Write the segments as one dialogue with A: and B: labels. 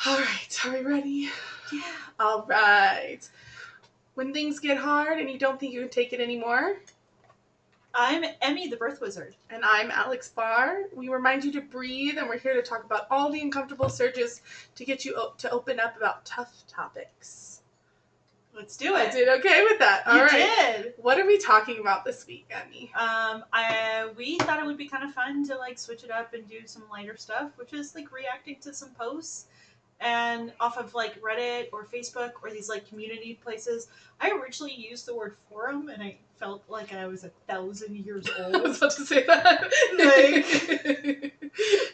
A: All right, are we ready?
B: Yeah.
A: All right. When things get hard and you don't think you can take it anymore,
B: I'm Emmy, the birth wizard.
A: and I'm Alex Barr, we remind you to breathe, and we're here to talk about all the uncomfortable surges to get you to open up about tough topics.
B: Let's do
A: I
B: it.
A: did okay with that. All
B: You
A: right.
B: did.
A: What are we talking about this week, Emmy?
B: We thought it would be kind of fun to like switch it up and do some lighter stuff, which is like reacting to some posts and off of like Reddit or Facebook or these like community places. I originally used the word forum and I felt like I was 1,000 years
A: I was
B: old.
A: about to say that.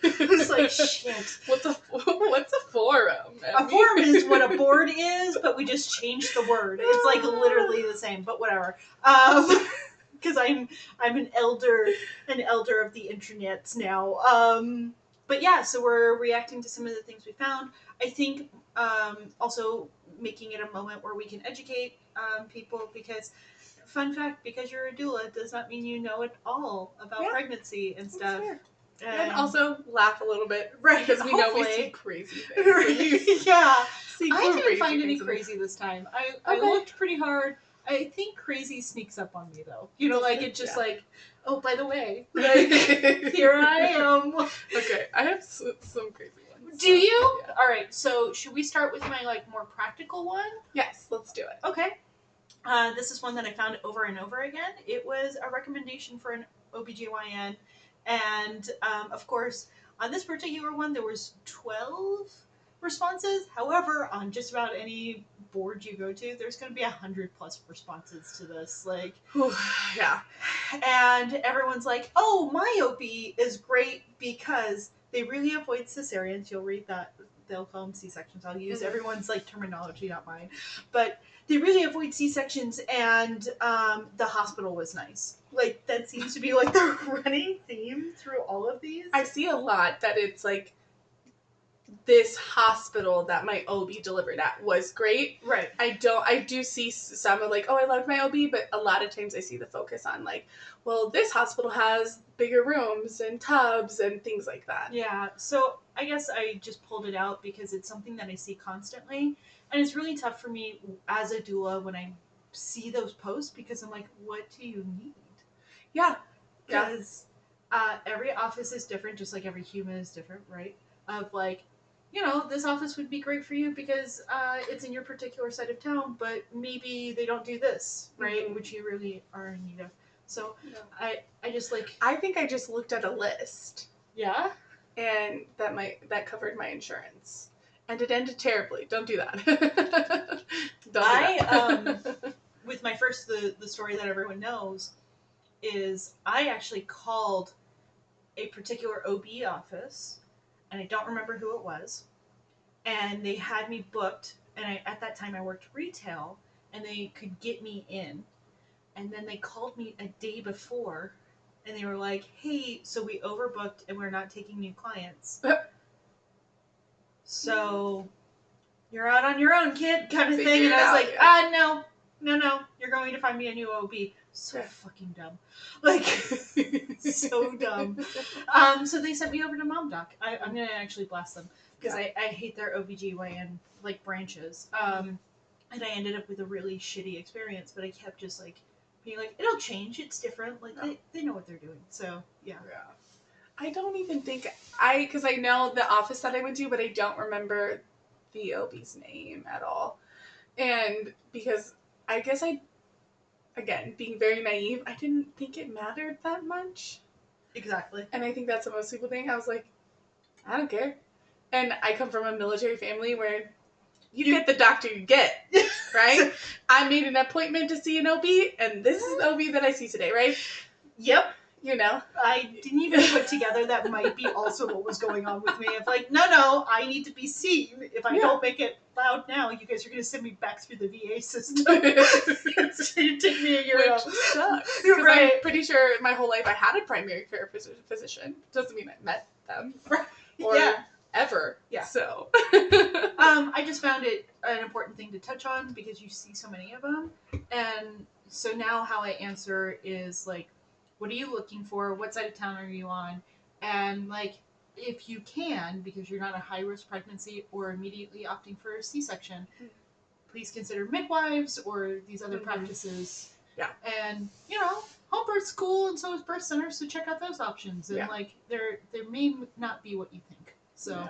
B: It was like, shit.
A: What's a forum?
B: A
A: Emmy?
B: forum is what a board is, but we just changed the word. It's like literally the same, but whatever. Because I'm an elder of the internets now. But yeah, so we're reacting to some of the things we found. I think also making it a moment where we can educate people because. Fun fact: because you're a doula does not mean you know it all about
A: Yeah,
B: pregnancy and stuff.
A: And also laugh a little bit,
B: right?
A: Because we know we
B: hopefully.
A: see crazy things.
B: Yeah.
A: See
B: I didn't
A: crazy
B: find any
A: things.
B: crazy this time. I
A: Okay.
B: looked pretty hard. I think crazy sneaks up on me though. You know, like it's just
A: Yeah.
B: like, oh, by the way, like here I am.
A: Okay, I have some crazy ones.
B: Do you?
A: Yeah.
B: All right. So should we start with my like more practical one?
A: Yes, let's do it.
B: Okay. This is one that I found over and over again. It was a recommendation for an OBGYN. And of course, on this particular one, there was 12 responses. However, on just about any board you go to, there's going to be 100+ responses to this. Like,
A: Whew, yeah.
B: and everyone's like, "Oh, my OB is great because they really avoid cesareans." You'll read that. They'll call them C-sections. I'll use everyone's like terminology, not mine. But they really avoid C-sections, and the hospital was nice. Like that seems to be like the running theme through all of these.
A: I see a lot that it's like this hospital that my OB delivered at was great.
B: Right.
A: I do see some of like, oh, I loved my OB, but a lot of times I see the focus on like, well, this hospital has bigger rooms and tubs and things like that.
B: Yeah, so I guess I just pulled it out because it's something that I see constantly. And it's really tough for me as a doula when I see those posts because I'm like, what do you need?
A: Yeah.
B: Because every office is different, just like every human is different, right? Of like, you know, this office would be great for you because it's in your particular side of town, but maybe they don't do this, right?
A: Mhm.
B: Which you really are in need of. So
A: Yeah.
B: I just like,
A: I think I just looked at a list
B: yeah.
A: and that covered my insurance. And it ended terribly. Don't do that. Don't do that.
B: With my first, the story that everyone knows is I actually called a particular OB office, and I don't remember who it was, and they had me booked, and at that time I worked retail, and they could get me in, and then they called me a day before, and they were like, "Hey, so we overbooked, and we're not taking new clients." So you're out on your own, kid, kind of thing. And I was like, no, you're going to find me a new OB. So fucking dumb. Like, so dumb. So they sent me over to Mom Doc. I'm going to actually blast them because I hate their OBGYN, like, branches. And I ended up with a really shitty experience, but I kept just, like, being like, it'll change. It's different. Like, they know what they're doing. So, yeah.
A: I don't even think because I know the office that I went to, but I don't remember the OB's name at all. And because I guess again, being very naive, I didn't think it mattered that much.
B: Exactly.
A: And I think that's what most people think. I was like, I don't care. And I come from a military family where you get the doctor you get, right? I made an appointment to see an OB, and this is the OB that I see today, right?
B: Yep.
A: You know,
B: I didn't even put together that might be also what was going on with me. Of like, no, I need to be seen. If I don't make it loud now, you guys are going to send me back through the VA system. It's going to take me a year.
A: Which sucks. Right. I'm pretty sure my whole life I had a primary care physician. Doesn't mean I met them.
B: Right.
A: Or ever.
B: Yeah.
A: So.
B: I just found it an important thing to touch on because you see so many of them. And so now how I answer is like, what are you looking for? What side of town are you on? And like, if you can, because you're not a high-risk pregnancy or immediately opting for a C-section, please consider midwives or these other practices.
A: Yeah.
B: And, home birth's cool, and so is birth centers, so check out those options. And, there may not be what you think. So,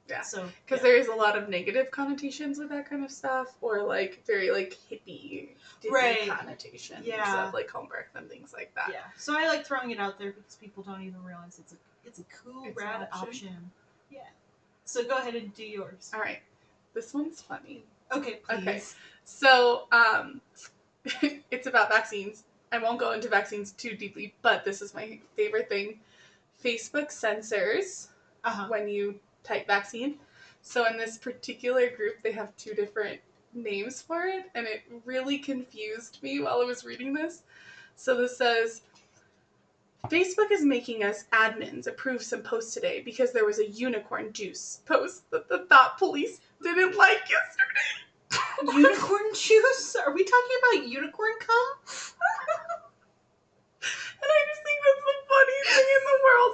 A: yeah.
B: So,
A: because there's a lot of negative connotations with that kind of stuff, or, very, hippie connotations of, home birth and things like that.
B: Yeah. So I like throwing it out there because people don't even realize it's a cool, rad option. Yeah. So go ahead and do yours.
A: All right. This one's funny.
B: Okay, please. Okay.
A: So, it's about vaccines. I won't go into vaccines too deeply, but this is my favorite thing. Facebook censors when you type vaccine. So in this particular group, they have 2 different names for it, and it really confused me while I was reading this. So this says, Facebook is making us admins approve some posts today because there was a unicorn juice post that the thought police didn't like yesterday.
B: Unicorn juice? Are we talking about unicorn cum?
A: And I just think that's the funniest thing in the world.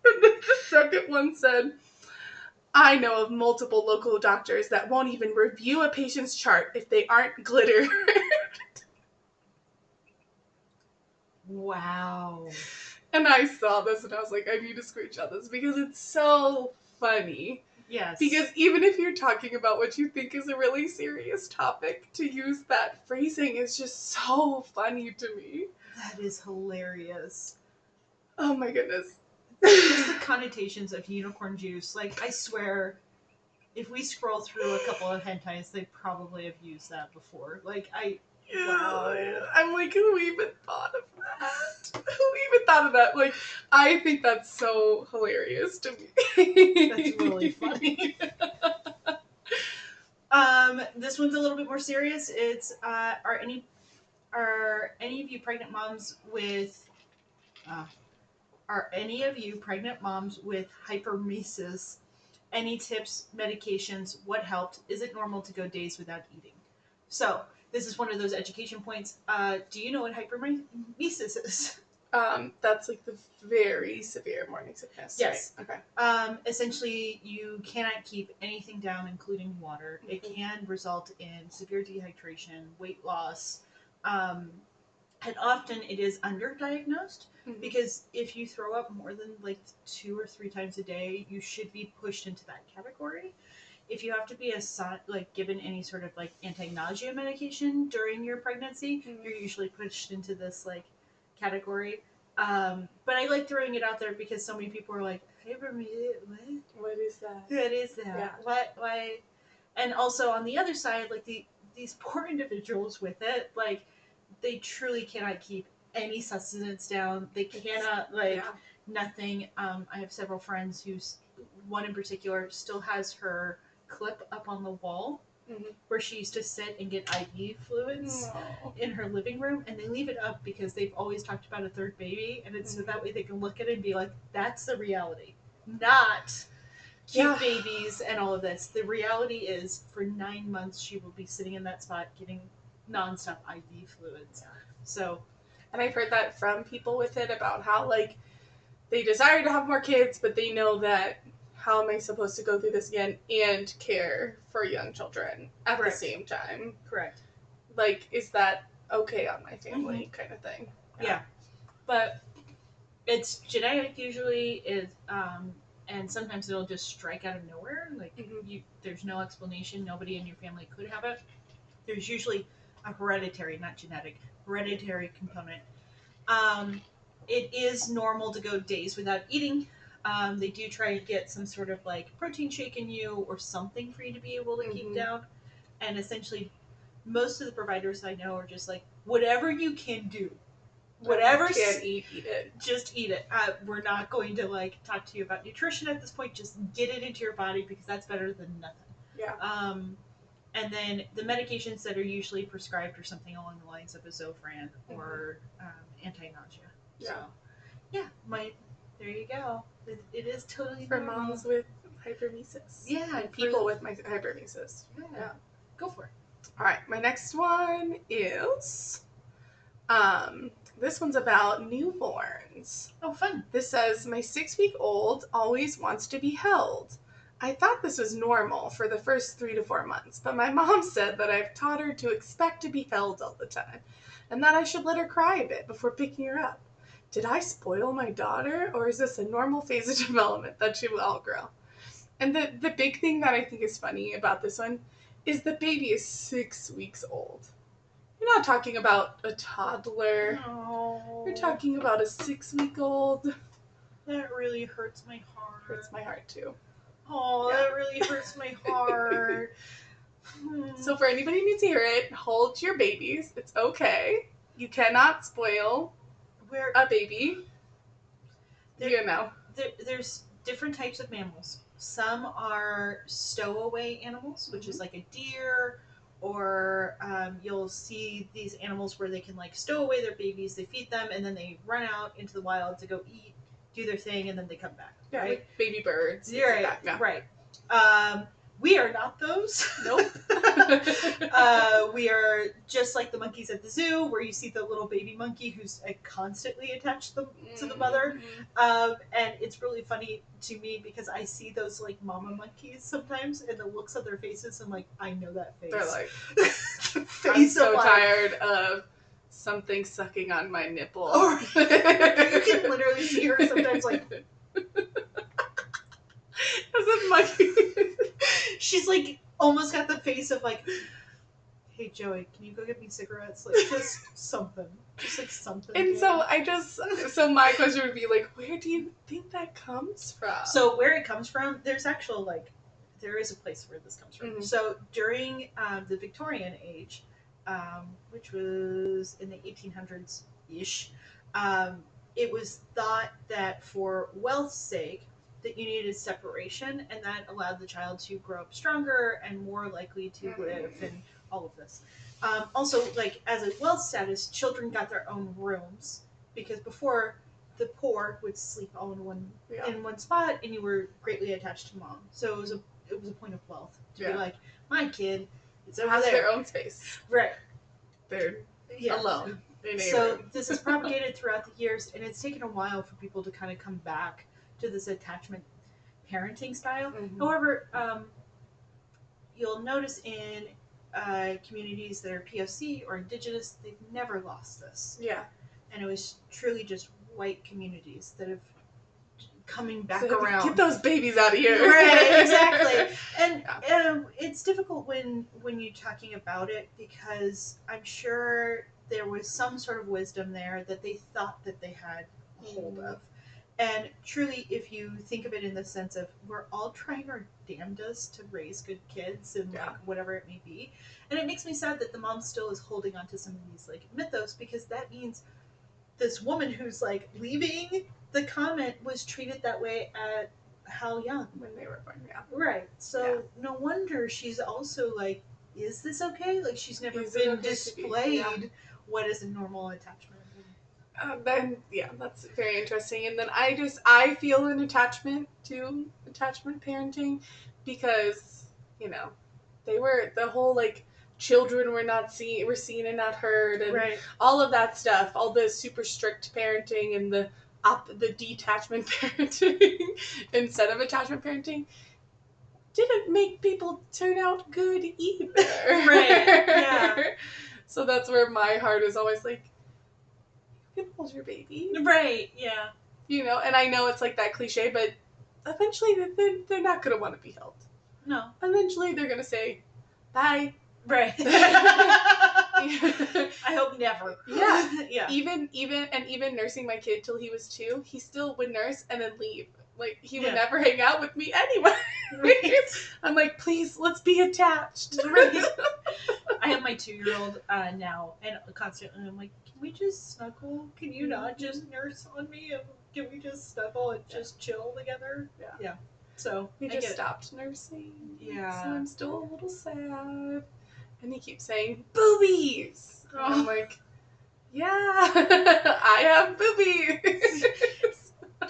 A: And then the second one said, I know of multiple local doctors that won't even review a patient's chart if they aren't glittered.
B: Wow.
A: And I saw this and I was like, I need to screenshot this because it's so funny.
B: Yes.
A: Because even if you're talking about what you think is a really serious topic, to use that phrasing is just so funny to me.
B: That is hilarious.
A: Oh my goodness.
B: Just the connotations of unicorn juice. I swear, if we scroll through a couple of hentais, they probably have used that before. Wow.
A: I'm like, who even thought of that? Who even thought of that? I think that's so hilarious to me.
B: That's really funny. This one's a little bit more serious. It's are any of you pregnant moms with hypermesis? Any tips, medications, what helped? Is it normal to go days without eating? So, this is one of those education points. Do you know what hypermesis is?
A: That's the very severe morning sickness.
B: Yes.
A: Right? Okay.
B: Essentially, you cannot keep anything down, including water. Mm-hmm. It can result in severe dehydration, weight loss, and often it is underdiagnosed. Mm-hmm. Because if you throw up more than 2 or 3 times a day, you should be pushed into that category. If you have to be given any sort of anti-nausea medication during your pregnancy, mm-hmm. you're usually pushed into this category. But I like throwing it out there because so many people are like,
A: what is that?
B: What is that? Yeah. What? Why? And also on the other side, these poor individuals with it, they truly cannot keep any sustenance down. They cannot nothing. I have several friends one in particular still has her clip up on the wall, mm-hmm. where she used to sit and get IV fluids in her living room, and they leave it up because they've always talked about a 3rd baby, and it's mm-hmm. so that way they can look at it and be like, that's the reality, not cute babies and all of this. The reality is for 9 months she will be sitting in that spot getting nonstop IV fluids. So,
A: and I've heard that from people with it about how they desire to have more kids, but they know that how am I supposed to go through this again and care for young children at Correct. The same time?
B: Correct.
A: Is that okay on my family mm-hmm. kind of thing?
B: Yeah. But it's genetic usually is, and sometimes it'll just strike out of nowhere. Mm-hmm. There's no explanation. Nobody in your family could have it. There's usually a hereditary, not genetic, hereditary component. It is normal to go days without eating. They do try to get some sort of protein shake in you or something for you to be able to mm-hmm. keep down. And essentially, most of the providers I know are just whatever you can do. Whatever
A: you can eat it.
B: Just eat it. We're not going to talk to you about nutrition at this point. Just get it into your body because that's better than nothing.
A: Yeah.
B: And then the medications that are usually prescribed are something along the lines of a Zofran mm-hmm. or anti-nausea.
A: Yeah.
B: So, yeah. There you go. It is totally
A: for
B: normal.
A: moms with hypermesis.
B: Yeah.
A: And people with hypermesis.
B: Yeah. Go for it.
A: All right. My next one is This one's about newborns.
B: Oh, fun.
A: This says, my 6-week-old always wants to be held. I thought this was normal for the first 3 to 4 months, but my mom said that I've taught her to expect to be held all the time, and that I should let her cry a bit before picking her up. Did I spoil my daughter, or is this a normal phase of development that she will outgrow? And the big thing that I think is funny about this one is the baby is 6 weeks old. You're not talking about a toddler.
B: No.
A: You're talking about a 6-week-old.
B: That really hurts my heart.
A: Hurts my heart too.
B: Oh,
A: Yeah.
B: that really hurts my heart.
A: So for anybody who needs to hear it, hold your babies. It's okay. You cannot spoil a baby.
B: There's different types of mammals. Some are stowaway animals, which is like a deer, or you'll see these animals where they can like stow away their babies, they feed them, and then they run out into the wild to go eat, do their thing, and then they come back.
A: Yeah,
B: right?
A: like baby birds.
B: Right,
A: Like that.
B: right. We are not those.
A: Nope.
B: We are just like the monkeys at the zoo, where you see the little baby monkey who's constantly attached to the mother. And it's really funny to me because I see those like mama monkeys sometimes, and the looks of their faces, I'm like, I know that face.
A: They're like,
B: the face
A: I'm so
B: of, like,
A: tired of something sucking on my nipple.
B: Or you can literally see her sometimes like
A: as a monkey.
B: She's like almost got the face of like, hey Joey, can you go get me cigarettes? Like just something. Just like something.
A: And so my question would be like, where do you think that comes from?
B: So where it comes from, there is a place where this comes from.
A: Mm-hmm.
B: So during the Victorian age, which was in the 1800s-ish, it was thought that for wealth's sake, that you needed separation, and that allowed the child to grow up stronger and more likely to live, and all of this. Also, like as a wealth status, children got their own rooms, because before the poor would sleep all in one spot, and you were greatly attached to mom. So it was a point of wealth to be like, my kid is over
A: has
B: there,
A: their own space.
B: right?
A: They're alone.
B: So this is propagated throughout the years, and it's taken a while for people to kind of come back to this attachment parenting style.
A: Mm-hmm.
B: However, you'll notice in communities that are POC or indigenous, they've never lost this.
A: Yeah.
B: And it was truly just white communities that have coming back
A: so
B: around.
A: Get those babies out of here.
B: Right, exactly. And it's difficult when you're talking about it, because I'm sure there was some sort of wisdom there that they thought that they had a hold of. And truly, if you think of it in the sense of we're all trying our damnedest to raise good kids and like whatever it may be, and it makes me sad that the mom still is holding on to some of these like mythos, because that means this woman who's like leaving the comment was treated that way at how young?
A: When they were born, yeah.
B: Right. So no wonder she's also like, is this okay? Like she's never been displayed what is a normal attachment.
A: Then that's very interesting. And then I feel an attachment to attachment parenting, because they were the whole like children were seen and not heard, and all of that stuff, all the super strict parenting and the detachment parenting instead of attachment parenting didn't make people turn out good either.
B: Right. Yeah.
A: So that's where my heart is always like, you can hold your baby.
B: Right, yeah.
A: And I know it's like that cliche, but eventually they're not going to want to be held.
B: No.
A: Eventually they're going to say, bye.
B: Right. I hope never.
A: Yeah.
B: Yeah.
A: Even nursing my kid till he was 2, he still would nurse and then leave. Like, he would never hang out with me anyway. Right. I'm like, please, let's be attached.
B: Right. I have my 2-year-old now, and constantly I'm like, can we just snuggle? Can you not just nurse on me? And can we just snuggle and just chill together? Yeah. So
A: we just stopped nursing.
B: Yeah.
A: So I'm still a little sad. And he keeps saying, boobies! And I'm like, yeah, I have boobies!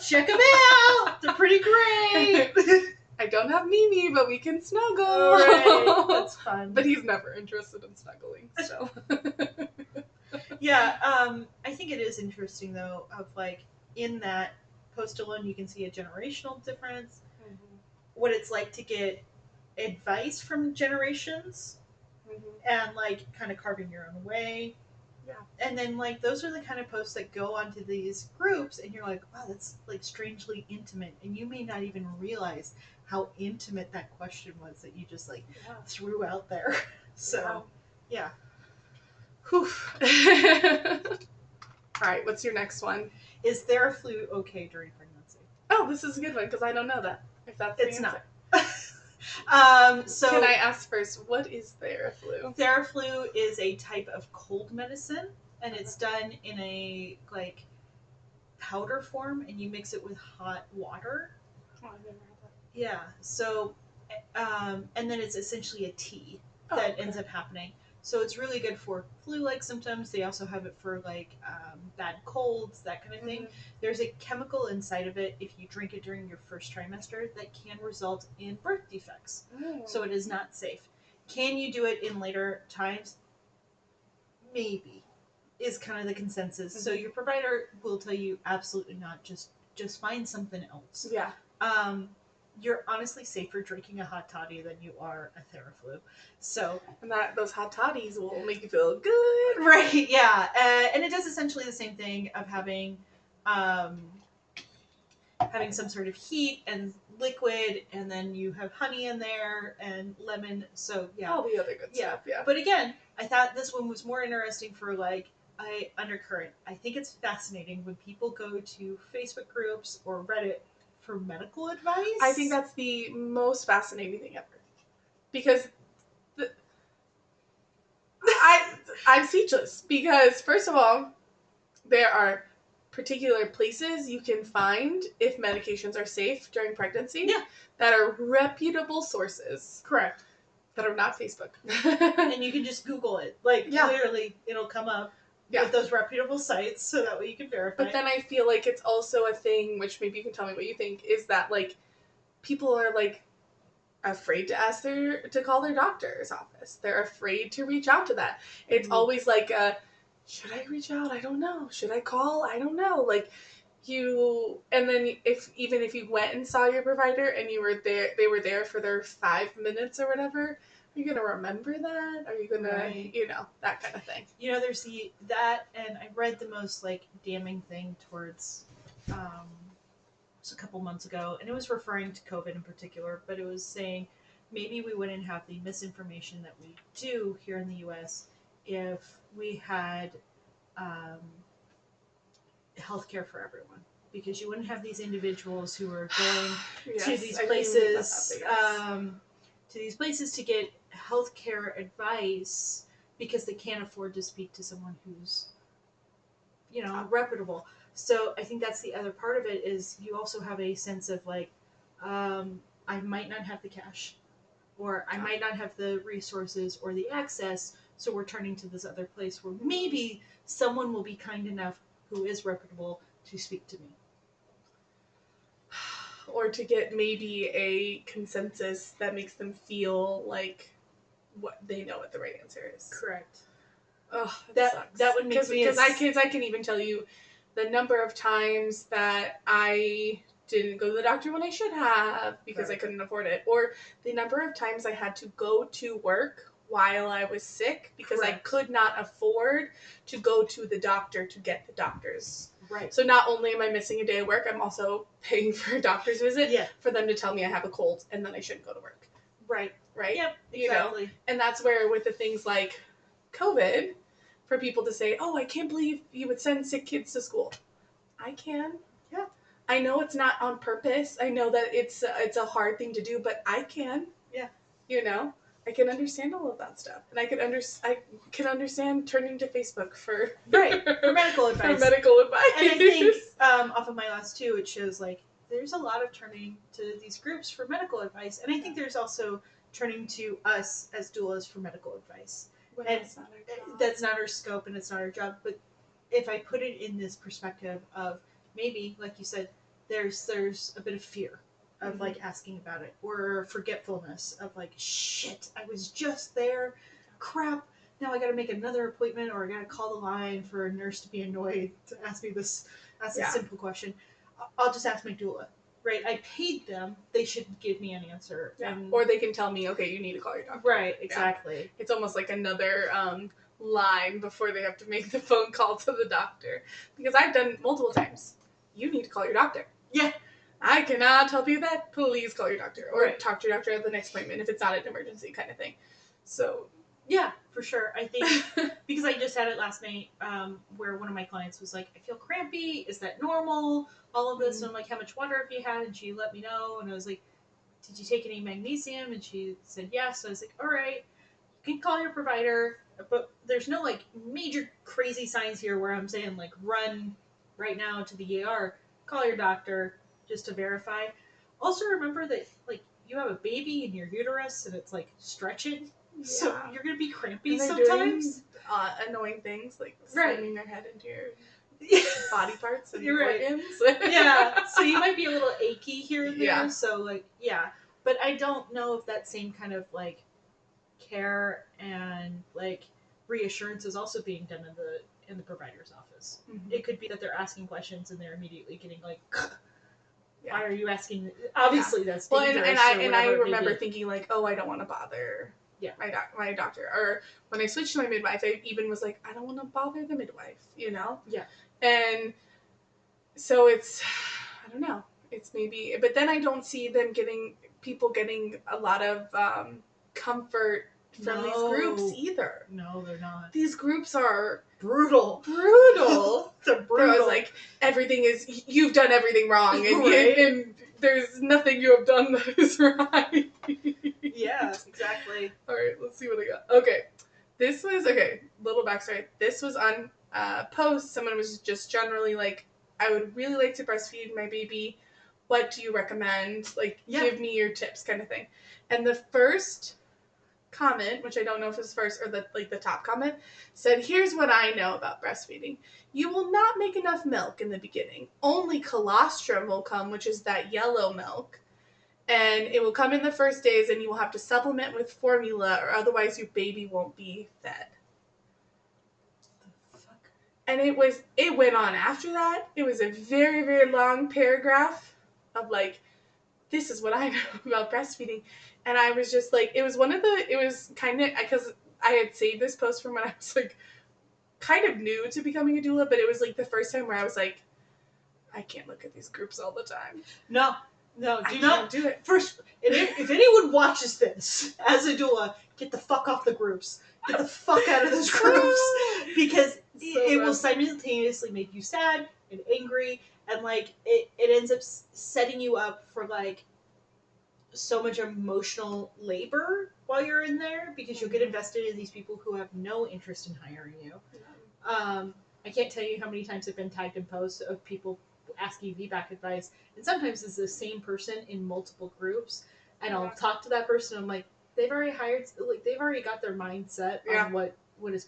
B: Check them out! They're pretty great!
A: I don't have Mimi, but we can snuggle!
B: Right, that's fun.
A: But he's never interested in snuggling, so...
B: Yeah, I think it is interesting though, of like in that post alone, you can see a generational difference, what it's like to get advice from generations, and like kind of carving your own way.
A: Yeah.
B: And then like those are the kind of posts that go onto these groups, and you're like, wow, that's like strangely intimate, and you may not even realize how intimate that question was that you just like threw out there. So, yeah.
A: Whew. All right, what's your next one?
B: Is Theraflu okay during pregnancy?
A: Oh, this is a good one because I don't know that. If that's the answer.
B: Not. So
A: can I ask first, what is Theraflu?
B: Theraflu is a type of cold medicine, and it's done in a like powder form, and you mix it with hot water.
A: Oh, I've never had that.
B: Yeah. So, and then it's essentially a tea that ends up happening. So it's really good for flu-like symptoms. They also have it for like bad colds, that kind of thing. There's a chemical inside of it, if you drink it during your first trimester, that can result in birth defects. So it is not safe. Can you do it in later times? Maybe, is kind of the consensus. So your provider will tell you absolutely not. Just find something else.
A: Yeah.
B: You're honestly safer drinking a hot toddy than you are a Theraflu. So,
A: and those hot toddies will make you feel good,
B: right? Yeah, and it does essentially the same thing of having some sort of heat and liquid, and then you have honey in there and lemon. So yeah,
A: all the other good stuff. Yeah.
B: But again, I thought this one was more interesting for like undercurrent. I think it's fascinating when people go to Facebook groups or Reddit for medical advice.
A: I think that's the most fascinating thing ever, because I'm speechless. Because first of all, there are particular places you can find if medications are safe during pregnancy.
B: Yeah.
A: That are reputable sources.
B: Correct.
A: That are not Facebook.
B: And you can just Google it. Like literally, it'll come up. With those reputable sites, so that way you can verify.
A: But then I feel like it's also a thing, which maybe you can tell me what you think, is that like people are like afraid to call their doctor's office. They're afraid to reach out to that. It's always like should I reach out? I don't know. Should I call? I don't know. Like and then if you went and saw your provider and you were there, they were there for their 5 minutes or whatever, are you going to remember that? Are you going to, that kind of thing?
B: There's that, and I read the most, like, damning thing towards, it was a couple months ago, and it was referring to COVID in particular, but it was saying maybe we wouldn't have the misinformation that we do here in the U.S. if we had healthcare for everyone. Because you wouldn't have these individuals who are going to these places to get healthcare advice because they can't afford to speak to someone who's, reputable. So I think that's the other part of it, is you also have a sense of like, I might not have the cash, or I might not have the resources or the access, so we're turning to this other place where maybe someone will be kind enough who is reputable to speak to me.
A: Or to get maybe a consensus that makes them feel like what they know what the right answer is.
B: Correct.
A: Oh, that would make me, because I can even tell you the number of times that I didn't go to the doctor when I should have because I couldn't afford it, or the number of times I had to go to work while I was sick because I could not afford to go to the doctor to get the doctors.
B: Right.
A: So not only am I missing a day of work, I'm also paying for a doctor's visit for them to tell me I have a cold and then I shouldn't go to work.
B: Right.
A: Right?
B: Yep, exactly.
A: And that's where with the things like COVID, for people to say, oh, I can't believe you would send sick kids to school. I can.
B: Yeah.
A: I know it's not on purpose. I know that it's a hard thing to do, but I can.
B: Yeah.
A: I can understand all of that stuff, and I can understand turning to Facebook for
B: medical advice.
A: For medical advice,
B: and I think off of my last two, it shows like there's a lot of turning to these groups for medical advice, and I think there's also turning to us as doulas for medical advice.
A: When
B: and that's not our scope, and it's not our job. But if I put it in this perspective of maybe, like you said, there's a bit of fear of like asking about it, or forgetfulness of like, shit, I was just there, crap, now I got to make another appointment, or I got to call the line for a nurse to be annoyed to ask me this simple question. I'll just ask my doula. Right, I paid them. They should give me an answer.
A: Yeah. Or they can tell me, okay, you need to call your doctor.
B: Right, exactly.
A: Yeah. It's almost like another line before they have to make the phone call to the doctor. Because I've done multiple times. You need to call your doctor.
B: Yeah.
A: I cannot help you with that. Please call your doctor. Or
B: right.
A: talk to your doctor at the next appointment if it's not an emergency kind of thing. So...
B: Yeah, for sure. I think, because I just had it last night, where one of my clients was like, I feel crampy. Is that normal? All of this. And I'm like, how much water have you had? And she let me know. And I was like, did you take any magnesium? And she said yes. So I was like, all right, you can call your provider. But there's no, like, major crazy signs here where I'm saying, like, run right now to the ER. Call your doctor just to verify. Also remember that, like, you have a baby in your uterus and it's, like, stretching. Yeah. So you're gonna be crampy sometimes.
A: Doing, annoying things like slamming their head into your body parts and organs.
B: Yeah. So you might be a little achy here and there. Yeah. So like, yeah. But I don't know if that same kind of like care and like reassurance is also being done in the provider's office. Mm-hmm. It could be that they're asking questions and they're immediately getting like, why are you asking? Obviously, that's dangerous.
A: Well, and I remember thinking like, oh, I don't want to bother. Yeah, my doctor. Or when I switched to my midwife, I even was like, I don't want to bother the midwife, you know?
B: Yeah.
A: And so it's, I don't know. It's maybe, but then I don't see them people getting a lot of comfort from these groups either.
B: No, they're not.
A: These groups are
B: brutal.
A: They're
B: brutal.
A: Where it's like, you've done everything wrong, and, and there's nothing you have done that is right.
B: Yeah, exactly.
A: All right, let's see what I got. Okay, little backstory. This was on post. Someone was just generally like, I would really like to breastfeed my baby. What do you recommend? Like, give me your tips kind of thing. And the first comment, which I don't know if it's first or the top comment, said, here's what I know about breastfeeding. You will not make enough milk in the beginning. Only colostrum will come, which is that yellow milk. And it will come in the first days, and you will have to supplement with formula, or otherwise your baby won't be fed. The fuck? And it went on after that. It was a very, very long paragraph of like, this is what I know about breastfeeding. And I was just like, it was kind of, because I had saved this post from when I was like, kind of new to becoming a doula, but it was like the first time where I was like, I can't look at these groups all the time.
B: No, do not
A: do it.
B: First, if anyone watches this as a doula, get the fuck off the groups. Get the fuck out of those groups. Because it will simultaneously make you sad and angry, and like it ends up setting you up for like so much emotional labor while you're in there, because you'll get invested in these people who have no interest in hiring you. I can't tell you how many times I've been tagged in posts of people asking VBAC advice, and sometimes it's the same person in multiple groups, and I'll talk to that person. I'm like, they've already got their mindset on what is.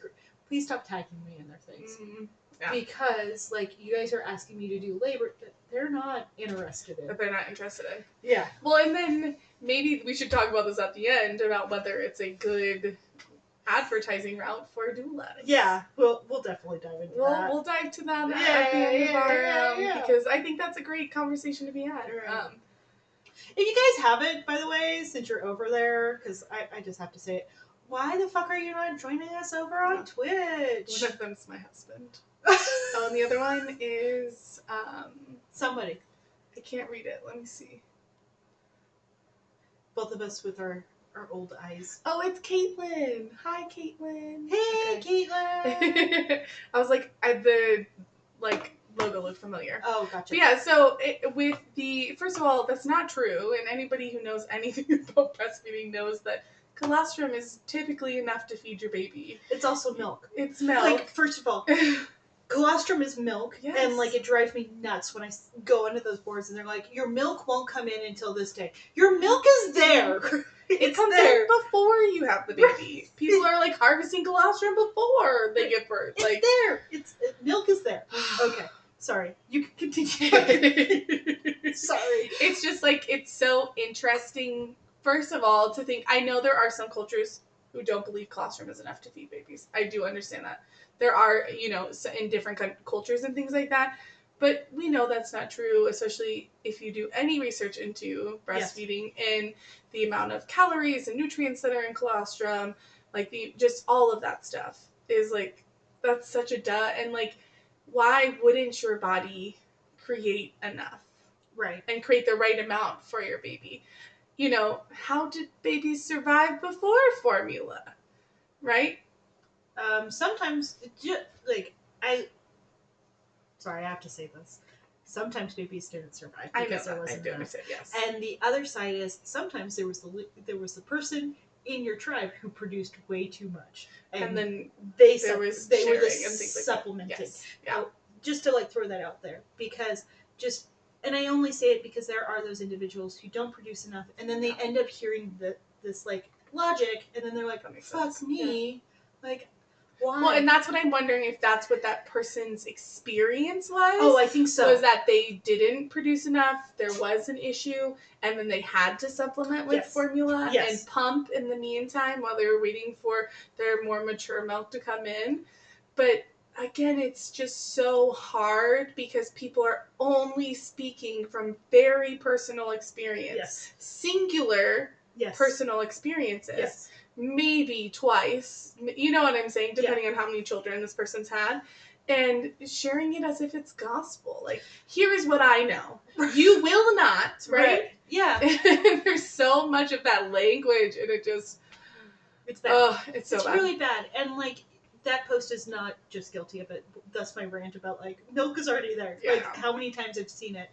B: Please stop tagging me in their things. Mm-hmm. Yeah. Because like you guys are asking me to do labor that they're not interested in.
A: That they're not interested in.
B: Yeah.
A: Well, and then maybe we should talk about this at the end about whether it's a good advertising route for doulas.
B: Yeah, we'll definitely dive into that.
A: We'll dive to that at the end of our because I think that's a great conversation to be had.
B: Right. If you guys haven't, by the way, since you're over there, because I just have to say it, why the fuck are you not joining us over on Twitch?
A: One of them's my husband. And the other one is
B: somebody.
A: I can't read it. Let me see.
B: Both of us with our old eyes.
A: Oh, it's Caitlin. Hi, Caitlin.
B: Hey, Caitlin.
A: I was like, the logo looked familiar.
B: Oh, gotcha.
A: But yeah, so first of all, that's not true, and anybody who knows anything about breastfeeding knows that colostrum is typically enough to feed your baby.
B: It's also milk.
A: It's milk.
B: Like, first of all, colostrum is milk, yes. And like it drives me nuts when I go into those boards and they're like, your milk won't come in until this day. Your milk is there.
A: It comes in before you have the baby. People are like harvesting colostrum before they give birth.
B: It's there. Milk is there. Okay. Sorry. You can continue. Sorry.
A: It's just like, it's so interesting, first of all, to think, I know there are some cultures who don't believe colostrum is enough to feed babies. I do understand that. There are, in different cultures and things like that, but we know that's not true, especially if you do any research into breastfeeding and the amount of calories and nutrients that are in colostrum, like just all of that stuff is like, that's such a duh. And like, why wouldn't your body create enough?
B: Right.
A: And create the right amount for your baby? How did babies survive before formula? Right?
B: Sometimes, sorry, I have to say this. Sometimes babies didn't survive because there wasn't enough.
A: Yes.
B: And the other side is sometimes there was the person in your tribe who produced way too much,
A: and then
B: they
A: were
B: the supplementing.
A: Yes. Yeah.
B: Just to throw that out there, because and I only say it because there are those individuals who don't produce enough, and then they end up hearing this logic, and then they're like, "Fuck me," like. Why?
A: Well, and that's what I'm wondering, if that's what that person's experience was.
B: Oh, I think so.
A: Was that they didn't produce enough, there was an issue, and then they had to supplement with formula and pump in the meantime while they were waiting for their more mature milk to come in. But again, it's just so hard because people are only speaking from very personal experience. Singular personal experiences. Maybe twice, you know what I'm saying, depending on how many children this person's had, and sharing it as if it's gospel. Like, here is what I know. You will not, right?
B: Yeah.
A: There's so much of that language, and it's bad. Oh, it's so bad. It's
B: really bad. And, like, that post is not just guilty of it. That's my rant about, like, milk is already there. Yeah. Like, how many times I've seen it.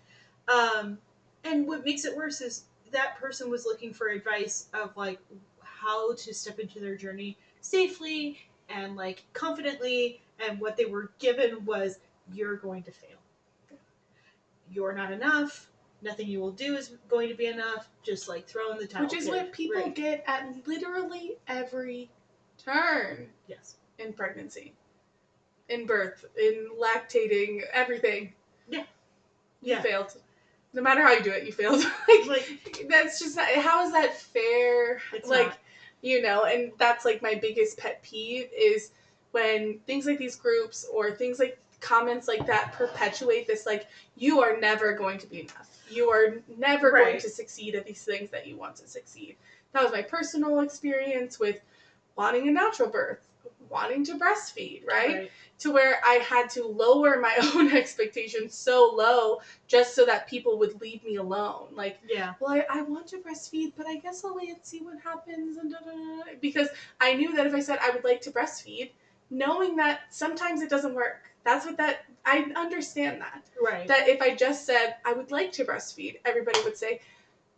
B: And what makes it worse is that person was looking for advice of, like, how to step into their journey safely and like confidently, and what they were given was, you're going to fail. You're not enough. Nothing you will do is going to be enough. Just like throw in the towel.
A: Which is what people get at literally every turn.
B: Yes.
A: In pregnancy, in birth, in lactating, everything.
B: Yeah.
A: You failed. No matter how you do it, you failed. like that's just, how is that fair?
B: It's
A: like
B: not.
A: And that's like my biggest pet peeve is when things like these groups or things like comments like that perpetuate this, like, you are never going to be enough. You are never going to succeed at these things that you want to succeed. That was my personal experience with wanting a natural birth, wanting to breastfeed, right? To where I had to lower my own expectations so low just so that people would leave me alone. Like, well, I want to breastfeed, but I guess I'll wait and see what happens. And because I knew that if I said I would like to breastfeed, knowing that sometimes it doesn't work. I understand that.
B: Right.
A: That if I just said I would like to breastfeed, everybody would say,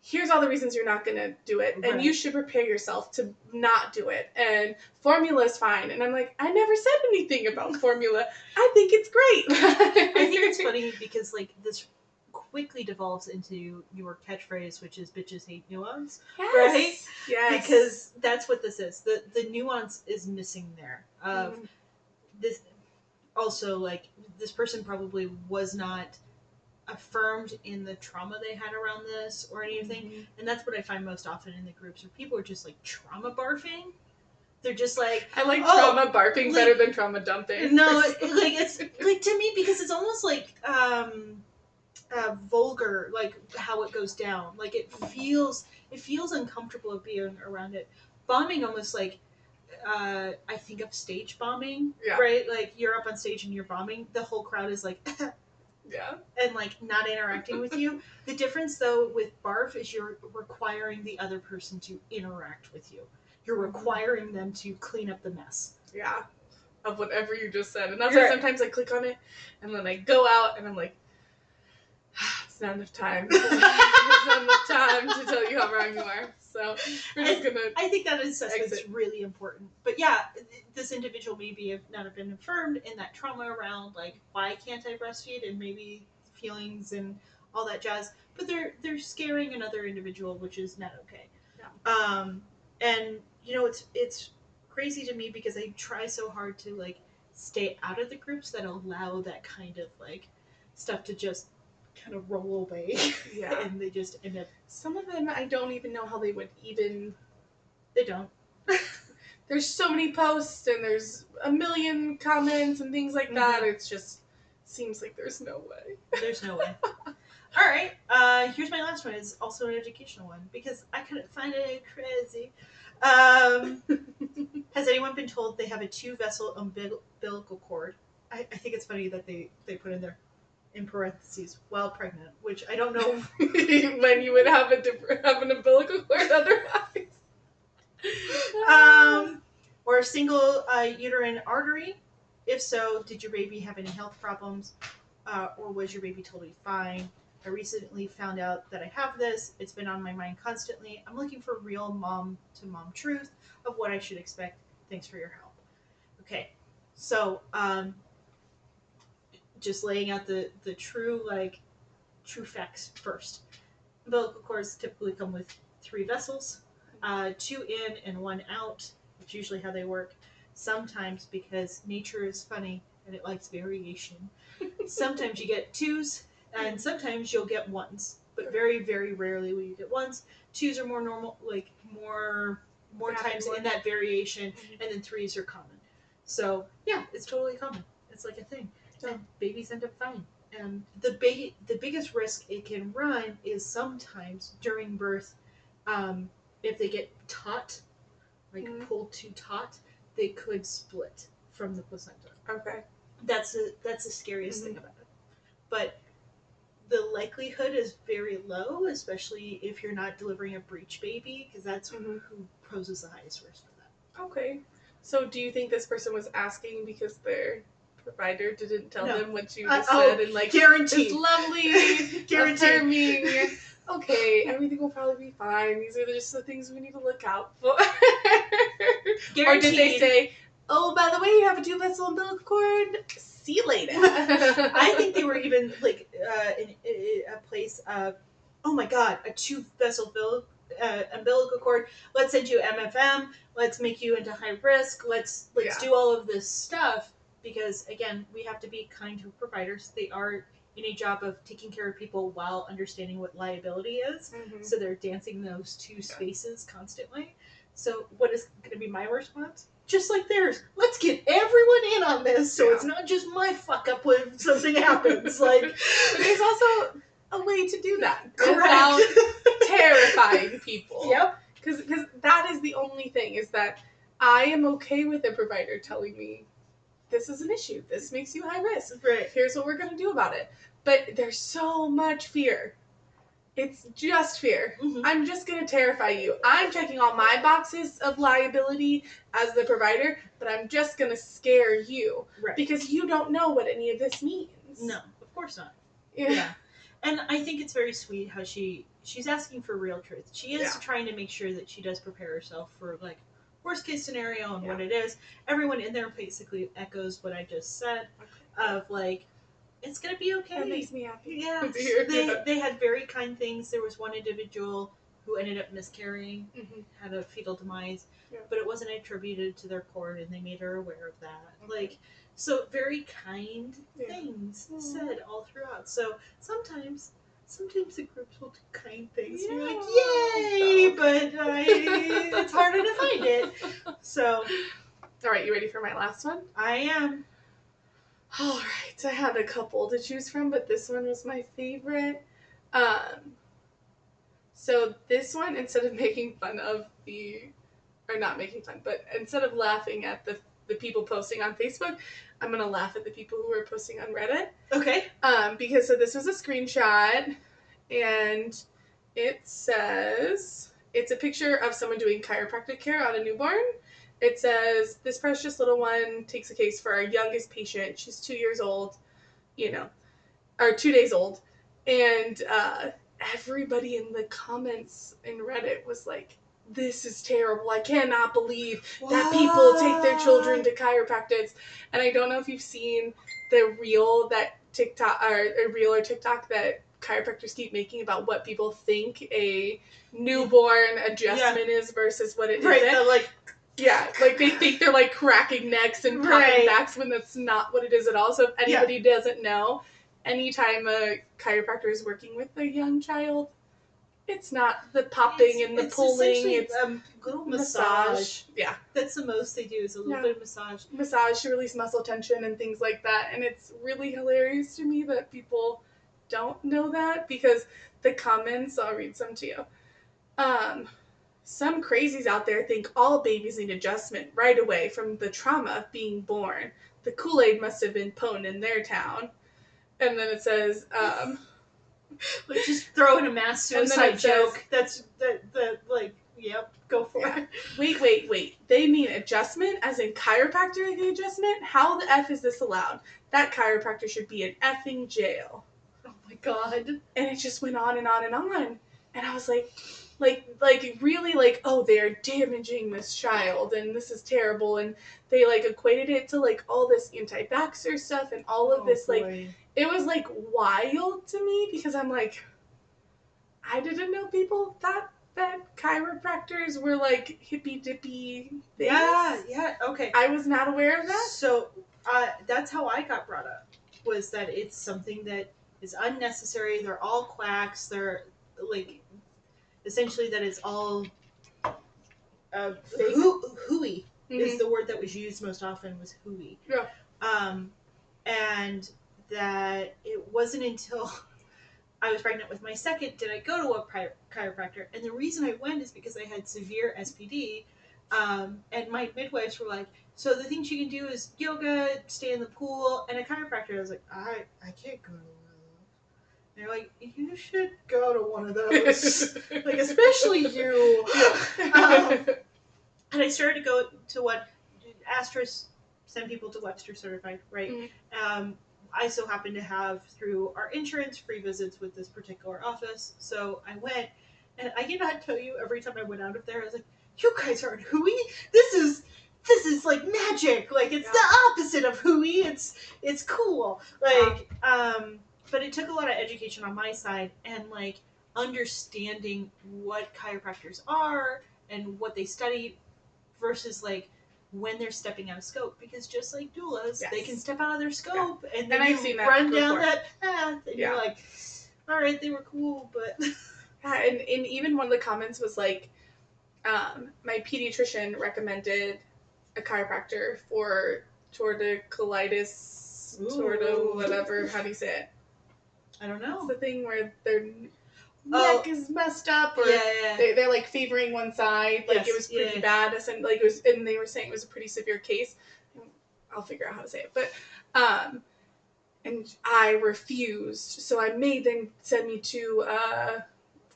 A: here's all the reasons you're not going to do it, and you should prepare yourself to not do it, and formula is fine. And I'm like, I never said anything about formula. I think it's great.
B: I think it's funny because, like, this quickly devolves into your catchphrase, which is bitches hate nuance.
A: Yes.
B: Right?
A: Yes.
B: Because that's what this is. The nuance is missing there. This also, like, this person probably was not affirmed in the trauma they had around this or anything, and that's what I find most often in the groups where people are just like trauma barfing. They're just like,
A: I like trauma barfing better than trauma dumping.
B: No, like, it's like, to me, because it's almost like vulgar, like how it goes down. Like, it feels uncomfortable being around it. Bombing almost like, I think of stage bombing, right? Like, you're up on stage and you're bombing. The whole crowd is like, and like not interacting with you. The difference though with barf is you're requiring the other person to interact with you. You're requiring them to clean up the mess.
A: Yeah. Of whatever you just said. And that's why sometimes I click on it and then I go out and I'm like, it's not enough time. It's not enough time to tell you how wrong you are. So we're just gonna.
B: I think that assessment's really important. But yeah, this individual maybe not have been affirmed in that trauma around, like, why can't I breastfeed, and maybe feelings and all that jazz. But they're scaring another individual, which is not okay.
A: Yeah.
B: And it's crazy to me because I try so hard to like stay out of the groups that allow that kind of like stuff to just kind of roll away.
A: Yeah.
B: And they just end up.
A: Some of them, I don't even know how they would even.
B: They don't.
A: there's so many posts and there's a million comments and things like that. It's just seems like there's no way.
B: There's no way. All right. Here's my last one. It's also an educational one because I couldn't find it. Crazy. Has anyone been told they have a 2-vessel umbilical cord? I think it's funny that they put in there in parentheses while pregnant, which I don't know
A: when you would have an umbilical cord otherwise.
B: Or a single uterine artery. If so, did your baby have any health problems, or was your baby totally fine? I recently found out that I have this. It's been on my mind constantly. I'm looking for real mom-to-mom truth of what I should expect. Thanks for your help. Okay, so just laying out the true facts first. Umbilical cords typically come with 3 vessels, 2 in and 1 out. That's usually how they work. Sometimes, because nature is funny and it likes variation, sometimes you get 2s and sometimes you'll get 1s. But very, very rarely will you get 1s. 2s are more normal, like more times in that variation, and then 3s are common. So yeah, it's totally common. It's like a thing. And babies end up fine. And the biggest risk it can run is sometimes during birth, if they get taut, pulled too taut, they could split from the placenta.
A: Okay.
B: That's the scariest thing about it. But the likelihood is very low, especially if you're not delivering a breech baby, because that's who poses the highest risk for that.
A: Okay. So do you think this person was asking because their provider didn't tell them what you just said, and
B: guaranteed,
A: this lovely, affirming, okay, everything will probably be fine. These are just the things we need to look out for. Guaranteed. Or did they say, oh, by the way, you have a 2-vessel umbilical cord? See you later.
B: I think they were even in a place of, oh my god, a 2-vessel umbilical cord. Let's send you MFM. Let's make you into high risk. Let's do all of this stuff. Because, again, we have to be kind to providers. They are in a job of taking care of people while understanding what liability is. So they're dancing those 2 spaces constantly. So what is going to be my response? Just like theirs. Let's get everyone in on this so it's not just my fuck up when something happens. But
A: there's also a way to do that.
B: Correct.
A: Without terrifying people.
B: Yep.
A: Because that is the only thing, is that I am okay with a provider telling me, this is an issue. This makes you high risk.
B: Right.
A: Here's what we're going to do about it. But there's so much fear. It's just fear. I'm just going to terrify you. I'm checking all my boxes of liability as the provider, but I'm just going to scare you.
B: Right.
A: Because you don't know what any of this means.
B: No, of course not.
A: Yeah.
B: And I think it's very sweet how she's asking for real truth. She is trying to make sure that she does prepare herself for, worst case scenario and what it is. Everyone in there basically echoes what I just said of it's gonna be okay.
A: That makes me happy.
B: Yeah. They had very kind things. There was one individual who ended up miscarrying, had a fetal demise, but it wasn't attributed to their cord, and they made her aware of that. So very kind things said all throughout. So sometimes the groups will do kind things. And you're like, yay! But it's harder to find it. So,
A: all right, you ready for my last one?
B: I am.
A: All right, I had a couple to choose from, but this one was my favorite. So this one, instead of making fun of not making fun, but instead of laughing at the people posting on Facebook, I'm going to laugh at the people who are posting on Reddit.
B: Okay.
A: Because this was a screenshot, and it says, it's a picture of someone doing chiropractic care on a newborn. It says, this precious little one takes a case for our youngest patient. She's 2 years old, or 2 days old. And everybody in the comments in Reddit was like, this is terrible. I cannot believe that people take their children to chiropractors. And I don't know if you've seen the reel that TikTok or TikTok that chiropractors keep making about what people think a newborn adjustment is versus what it isn't. They think they're cracking necks and popping backs when that's not what it is at all. So if anybody doesn't know, anytime a chiropractor is working with a young child, It's not the popping and the pulling. It's
B: a little massage.
A: Yeah.
B: That's the most they do is a little bit of massage.
A: Massage to release muscle tension and things like that. And it's really hilarious to me that people don't know that, because the comments, I'll read some to you. Some crazies out there think all babies need adjustment right away from the trauma of being born. The Kool-Aid must have been potent in their town. And then it says,
B: like just throw in a mass suicide joke. That's like, yep, go for it.
A: Wait. They mean adjustment as in chiropractor adjustment? How the F is this allowed? That chiropractor should be in effing jail.
B: Oh my god.
A: And it just went on and on and on. And I was like really like, oh, they're damaging this child and this is terrible. And they like equated it to like all this anti-vaxxer stuff and all of this boy. Like, it was like wild to me, because I'm like, I didn't know people thought that chiropractors were like hippy dippy things.
B: Yeah, okay.
A: I was not aware of that.
B: So that's how I got brought up, was that it's something that is unnecessary. They're all quacks. They're like, essentially that it's all hooey is the word that was used most often, was hooey.
A: Yeah.
B: And that it wasn't until I was pregnant with my second did I go to a chiropractor. And the reason I went is because I had severe SPD. And my midwives were like, so the things you can do is yoga, stay in the pool, and a chiropractor. I was like, I can't go to one of those. And they're like, you should go to one of those. Like, especially you. And I started to go to what Astros send people to Webster Certified, right? Mm-hmm. I so happen to have, through our insurance, free visits with this particular office. So I went, and I cannot tell you, every time I went out of there, I was like, you guys aren't hooey. This is like magic. Like, it's the opposite of hooey. It's cool. Like, but it took a lot of education on my side, and like understanding what chiropractors are and what they study versus like when they're stepping out of scope, because just like doulas, they can step out of their scope and then I've seen run down that path and you're like, all right, they were cool, but
A: and even one of the comments was like, my pediatrician recommended a chiropractor for torticollis, whatever, how do you say it?
B: I don't know.
A: It's the thing where their neck is messed up, or they're like favoring one side. Like, it was pretty bad. And like, it was, and they were saying it was a pretty severe case. I'll figure out how to say it, but and I refused. So I made them send me to a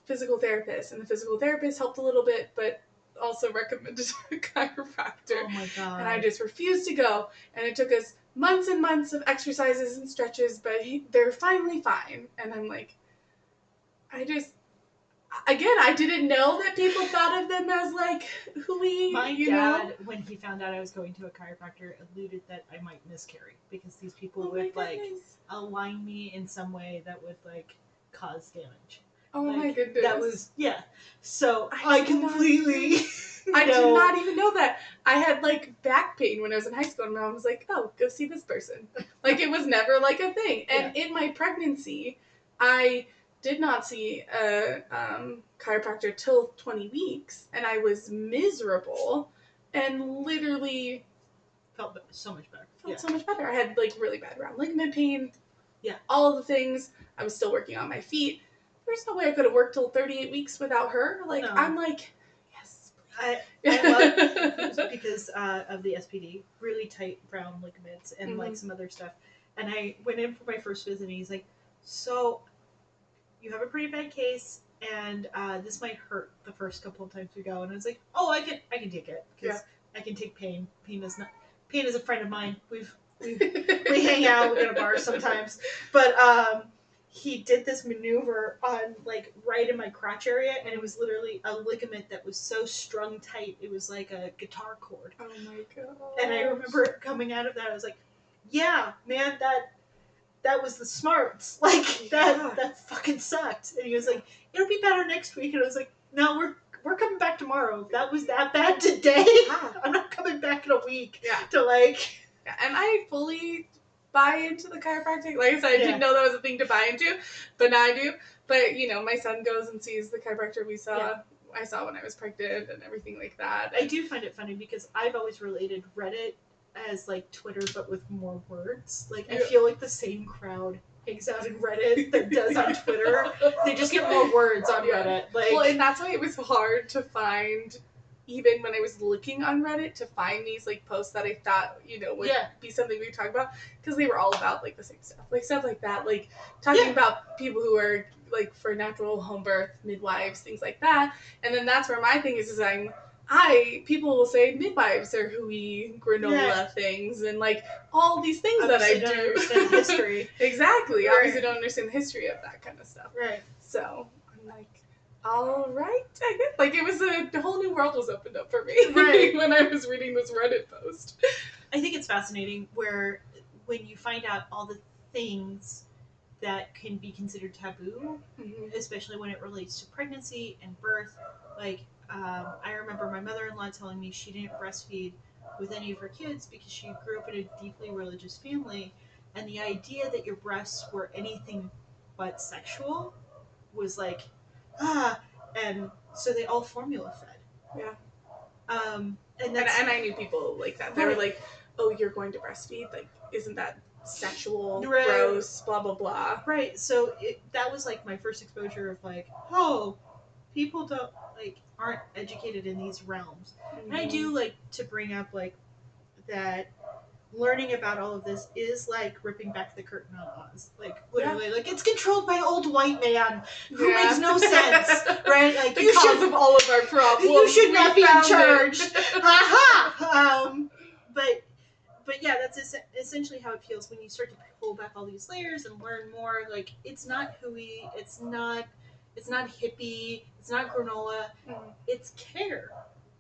A: physical therapist, and the physical therapist helped a little bit, but also recommended a chiropractor.
B: Oh my god!
A: And I just refused to go, and it took us months and months of exercises and stretches, but they're finally fine. And I'm like, I didn't know that people thought of them as like hooey.
B: My dad, when he found out I was going to a chiropractor, alluded that I might miscarry, because these people would like align me in some way that would like cause damage.
A: Oh my goodness.
B: That was, so I completely...
A: I did not even know that. I had like back pain when I was in high school, and my mom was like, oh, go see this person. Like, it was never like a thing. And in my pregnancy, I did not see a chiropractor till 20 weeks, and I was miserable and literally
B: felt so much better.
A: So much better. I had like really bad round ligament pain.
B: Yeah.
A: All the things. I was still working on my feet. There's no way I could have worked till 38 weeks without her. Like, no. I'm like, yes, please.
B: I love because of the SPD, really tight round ligaments and like some other stuff. And I went in for my first visit, and he's like, so you have a pretty bad case, and this might hurt the first couple of times we go. And I was like, oh, I can take it, because I can take pain. Pain is a friend of mine. We hang out. We go to bars sometimes. But he did this maneuver on like right in my crotch area, and it was literally a ligament that was so strung tight. It was like a guitar cord.
A: Oh my god!
B: And I remember coming out of that, I was like, yeah, man, that was the smarts. Like, that fucking sucked. And he was like, it'll be better next week. And I was like, no, we're coming back tomorrow. If that was that bad today, I'm not coming back in a week. To like...
A: And I fully buy into the chiropractic. Like I said, I didn't know that was a thing to buy into, but now I do. But my son goes and sees the chiropractor we saw. Yeah. I saw when I was pregnant and everything like that.
B: I do find it funny because I've always related Reddit as like Twitter, but with more words. Like I feel like the same crowd hangs out in Reddit that does on Twitter. They just get more words on Reddit. Like,
A: well, and that's why it was hard to find, even when I was looking on Reddit, to find these like posts that I thought would be something we talk about, because they were all about like the same stuff, like stuff like that, like talking about people who are like for natural home birth, midwives, things like that. And then that's where my thing is people will say midwives are hooey granola things and like all these things
B: obviously
A: that I
B: don't
A: do.
B: Understand the history.
A: Exactly.
B: Right.
A: Obviously don't understand the history of that kind of stuff.
B: Right.
A: So I'm like, all right, I guess. Like it was a whole new world was opened up for me when I was reading this Reddit post.
B: I think it's fascinating when you find out all the things that can be considered taboo, especially when it relates to pregnancy and birth. Like, I remember my mother-in-law telling me she didn't breastfeed with any of her kids because she grew up in a deeply religious family, and the idea that your breasts were anything but sexual was like, and so they all formula fed.
A: Yeah. And I knew people like that. They were like, oh, you're going to breastfeed? Like, isn't that sexual, gross, blah, blah, blah.
B: Right. So that was like my first exposure of like, oh, people aren't educated in these realms. And I do like to bring up like that learning about all of this is like ripping back the curtain on Oz. Like literally, like it's controlled by old white man who makes no sense, right? Like
A: the cause of all of our problems.
B: You should not be in charge. Aha! But yeah, that's essentially how it feels when you start to pull back all these layers and learn more. Like it's not hooey, it's not hippie, it's not granola. It's care.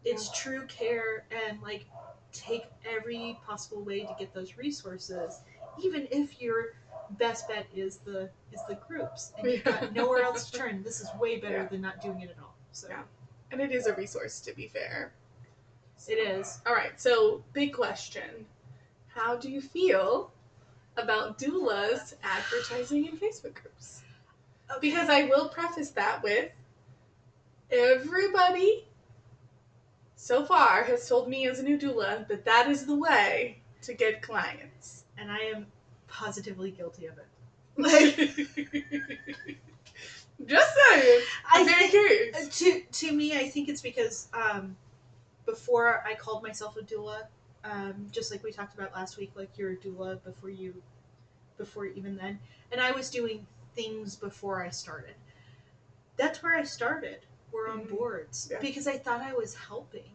B: It's true care, and like take every possible way to get those resources, even if your best bet is the groups and you've got nowhere else to turn. This is way better than not doing it at all. So
A: and it is a resource, to be fair.
B: So. It is.
A: All right, so big question. How do you feel about doulas advertising in Facebook groups? Okay. Because I will preface that with everybody so far has told me as a new doula that is the way to get clients.
B: And I am positively guilty of it.
A: Just saying. I'm very curious.
B: To me, I think it's because before I called myself a doula, just like we talked about last week, like you're a doula before even then. And I was doing things before I started. That's where I started. We're on boards because I thought I was helping.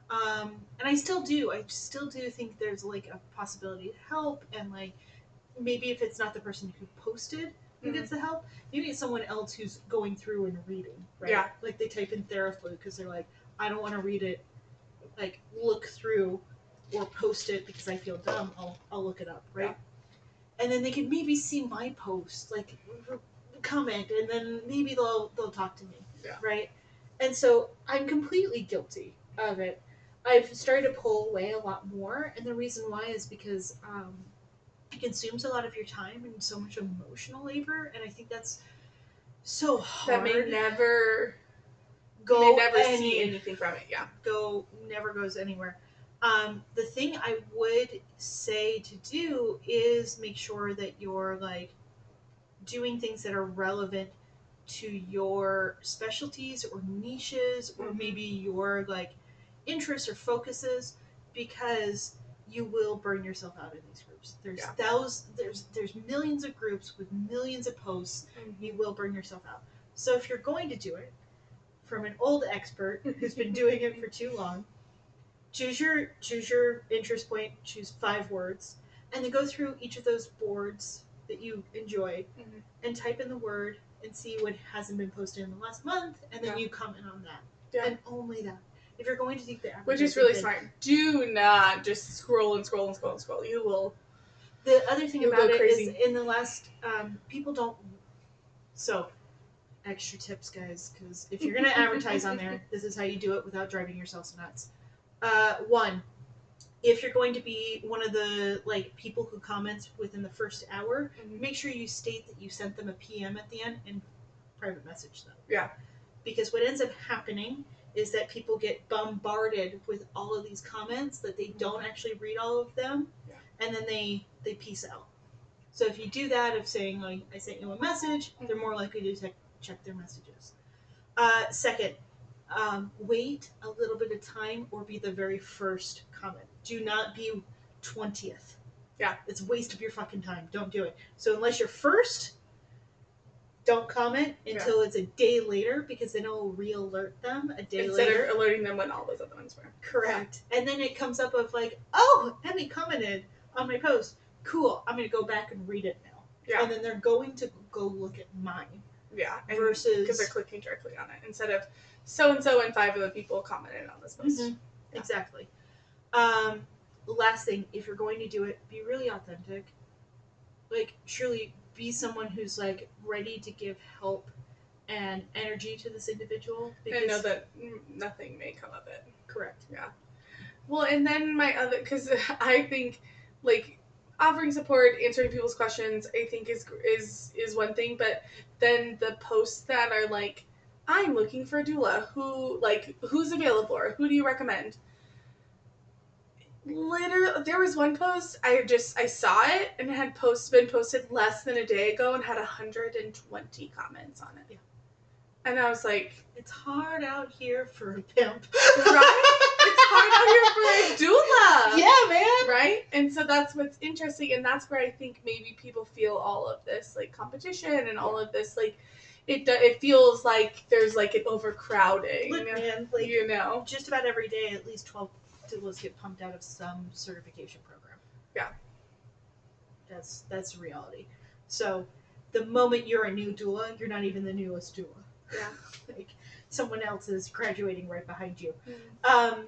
B: And I still do. I still do think there's like a possibility to help, and like maybe if it's not the person who posted who gets the help, maybe it's someone else who's going through and reading, right?
A: Yeah.
B: Like they type in Theraflu because they're like, I don't want to read it, like look through or post it because I feel dumb. I'll look it up, right? Yeah. And then they can maybe see my post, like comment, and then maybe they'll talk to me, right? And so I'm completely guilty of it. I've started to pull away a lot more, and the reason why is because it consumes a lot of your time and so much emotional labor, and I think that's so hard.
A: That may never see anything from it. Yeah,
B: never goes anywhere. The thing I would say to do is make sure that you're like doing things that are relevant to your specialties or niches or maybe your like interests or focuses, because you will burn yourself out in these groups. There's millions of groups with millions of posts. You will burn yourself out. So if you're going to do it from an old expert who's been doing it for too long, choose your interest point, choose 5 words, and then go through each of those boards that you enjoy and type in the word and see what hasn't been posted in the last month, and then you comment on that. And only that. If you're going to do the advertising,
A: which is really smart. Do not just scroll and scroll and scroll and scroll. You will.
B: The other thing about it is in the last people don't. So, extra tips, guys, because if you're going to advertise on there, this is how you do it without driving yourselves nuts. 1, if you're going to be one of the like people who comments within the first hour, make sure you state that you sent them a PM at the end and private message them.
A: Yeah.
B: Because what ends up happening is that people get bombarded with all of these comments that they don't actually read all of them, and then they peace out. So if you do that of saying like I sent you a message, they're more likely to check their messages. Second, wait a little bit of time or be the very first comment. Do not be 20th.
A: Yeah.
B: It's a waste of your fucking time. Don't do it. So unless you're first, don't comment until it's a day later, because then it'll re-alert them a day later.
A: Instead of alerting them when all those other ones were.
B: Correct. And then it comes up of like, oh, Emmy commented on my post. Cool. I'm going to go back and read it now.
A: Yeah.
B: And then they're going to go look at mine.
A: Yeah.
B: Versus...
A: because they're clicking directly on it instead of so-and-so and 5 other people commented on this post.
B: Mm-hmm. Yeah. Exactly. Last thing, if you're going to do it, be really authentic. Like, surely be someone who's like ready to give help and energy to this individual.
A: Because and know that nothing may come of it.
B: Correct.
A: Yeah. Well, and then because I think like offering support, answering people's questions, I think is one thing, but then the posts that are like, I'm looking for a doula, who's available or who do you recommend? Literally, there was one post I saw it and it had been posted less than a day ago and had 120 comments on it.
B: Yeah.
A: And I was like,
B: it's hard out here for a pimp.
A: Right? It's hard out here for a doula.
B: Yeah, man.
A: Right? And so that's what's interesting, and that's where I think maybe people feel all of this like competition and all of this like it feels like there's like an overcrowding.
B: Look, man, like,
A: you know,
B: just about every day at least 12 doulas get pumped out of some certification program.
A: Yeah.
B: That's the reality. So the moment you're a new doula, you're not even the newest doula.
A: Yeah.
B: Like someone else is graduating right behind you.
A: Mm-hmm.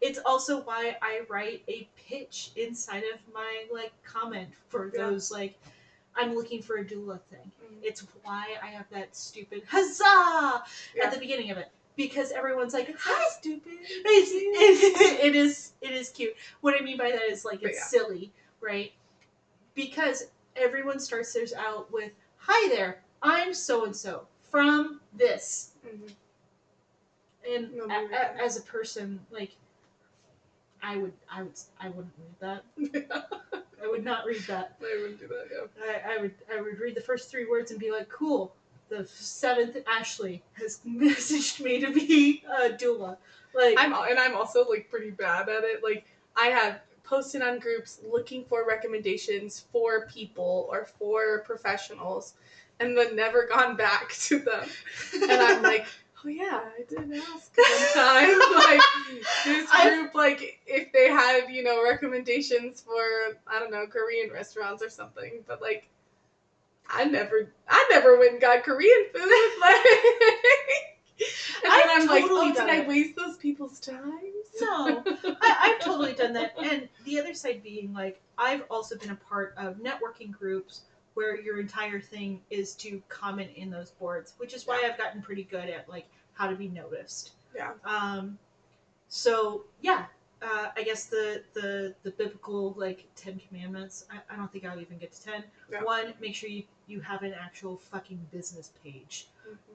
B: It's also why I write a pitch inside of my like comment for those like I'm looking for a doula thing. Mm-hmm. It's why I have that stupid huzzah at the beginning of it. Because everyone's like, hi,
A: stupid.
B: It is cute. What I mean by that is like it's silly, right? Because everyone starts theirs out with, hi there, I'm so and so from this. Mm-hmm. And as a person, like I wouldn't read that. I would not read that.
A: I wouldn't do that. Yeah.
B: I would read the first 3 words and be like, cool. The 7th Ashley has messaged me to be a doula. Like
A: I'm also like pretty bad at it. Like I have posted on groups looking for recommendations for people or for professionals, and then never gone back to them. And I'm like, oh yeah, I did ask one time. Like this group, like if they had recommendations for I don't know Korean restaurants or something, but like. I never went and got Korean food. Like, and then I'm like, oh, did I waste those people's time?
B: No, I've totally done that. And the other side being like, I've also been a part of networking groups where your entire thing is to comment in those boards, which is why I've gotten pretty good at like how to be noticed.
A: Yeah.
B: So yeah. I guess the biblical like 10 commandments. I don't think I'll even get to 10. Yeah. 1, make sure you have an actual fucking business page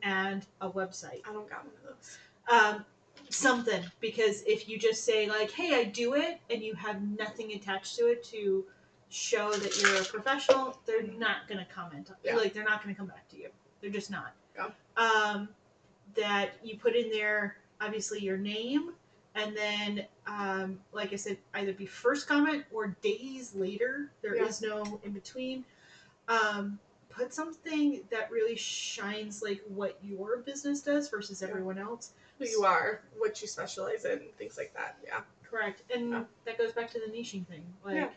B: and a website.
A: I don't got one of those.
B: Something, because if you just say like, hey, I do it, and you have nothing attached to it to show that you're a professional, they're not gonna comment. Like they're not gonna come back to you. They're just not.
A: Yeah.
B: That you put in there obviously your name. And then, like I said, either be first comment or days later. There is no in between. Put something that really shines like what your business does versus everyone else.
A: Who you are, what you specialize in, things like that. Yeah.
B: Correct. And that goes back to the niching thing. Like,